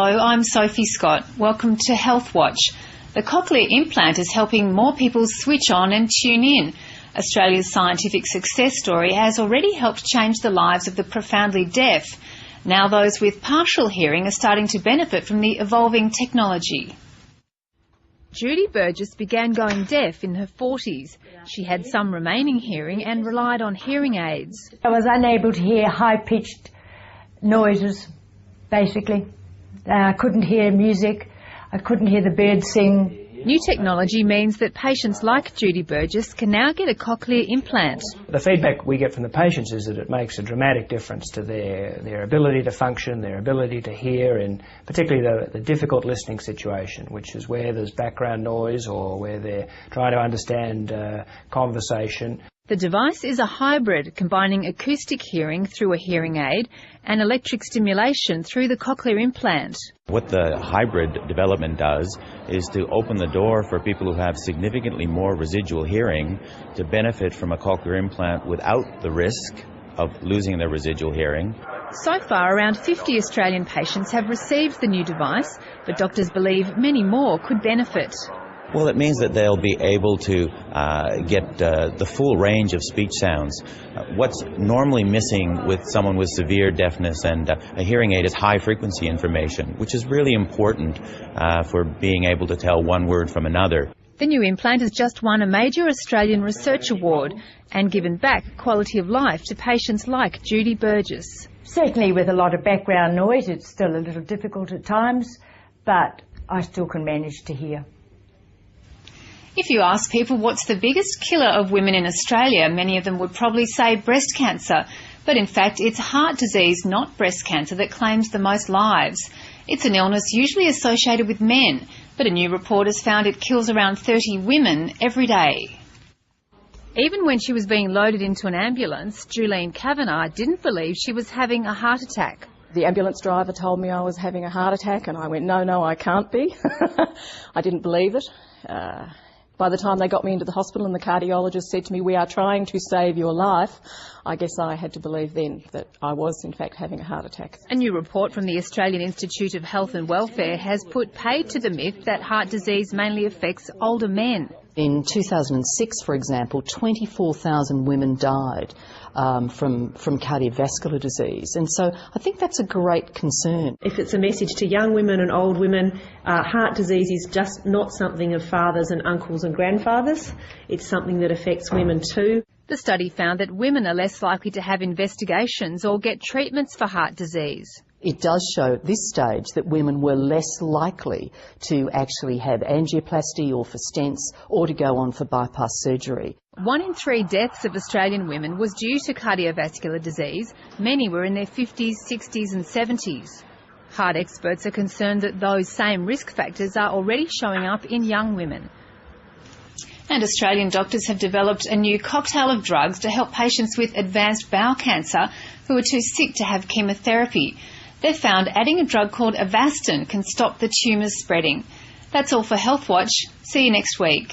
Hello, I'm Sophie Scott. Welcome to Health Watch. The cochlear implant is helping more people switch on and tune in. Australia's scientific success story has already helped change the lives of the profoundly deaf. Now those with partial hearing are starting to benefit from the evolving technology. Judy Burgess began going deaf in her 40s. She had some remaining hearing and relied on hearing aids. I was unable to hear high-pitched noises, basically. I couldn't hear music. I couldn't hear the birds sing. New technology means that patients like Judy Burgess can now get a cochlear implant. The feedback we get from the patients is that it makes a dramatic difference to their ability to function, their ability to hear, and particularly the difficult listening situation, which is where there's background noise or where they're trying to understand conversation. The device is a hybrid, combining acoustic hearing through a hearing aid and electric stimulation through the cochlear implant. What the hybrid development does is to open the door for people who have significantly more residual hearing to benefit from a cochlear implant without the risk of losing their residual hearing. So far, around 50 Australian patients have received the new device, but doctors believe many more could benefit. Well, it means that they'll be able to get the full range of speech sounds. What's normally missing with someone with severe deafness and a hearing aid is high-frequency information, which is really important for being able to tell one word from another. The new implant has just won a major Australian research award and given back quality of life to patients like Judy Burgess. Certainly with a lot of background noise, it's still a little difficult at times, but I still can manage to hear. If you ask people what's the biggest killer of women in Australia, many of them would probably say breast cancer. But in fact, it's heart disease, not breast cancer, that claims the most lives. It's an illness usually associated with men, but a new report has found it kills around 30 women every day. Even when she was being loaded into an ambulance, Julene Kavanagh didn't believe she was having a heart attack. The ambulance driver told me I was having a heart attack, and I went, no, I can't be. I didn't believe it. By the time they got me into the hospital and the cardiologist said to me, "We are trying to save your life," I guess I had to believe then that I was in fact having a heart attack. A new report from the Australian Institute of Health and Welfare has put paid to the myth that heart disease mainly affects older men. In 2006, for example, 24,000 women died from cardiovascular disease, and so I think that's a great concern. If it's a message to young women and old women, heart disease is just not something of fathers and uncles and grandfathers. It's something that affects women too. The study found that women are less likely to have investigations or get treatments for heart disease. It does show at this stage that women were less likely to actually have angioplasty or for stents or to go on for bypass surgery. 1 in 3 deaths of Australian women was due to cardiovascular disease. Many were in their 50s, 60s and 70s. Heart experts are concerned that those same risk factors are already showing up in young women. And Australian doctors have developed a new cocktail of drugs to help patients with advanced bowel cancer who are too sick to have chemotherapy. They've found adding a drug called Avastin can stop the tumours spreading. That's all for Health Watch. See you next week.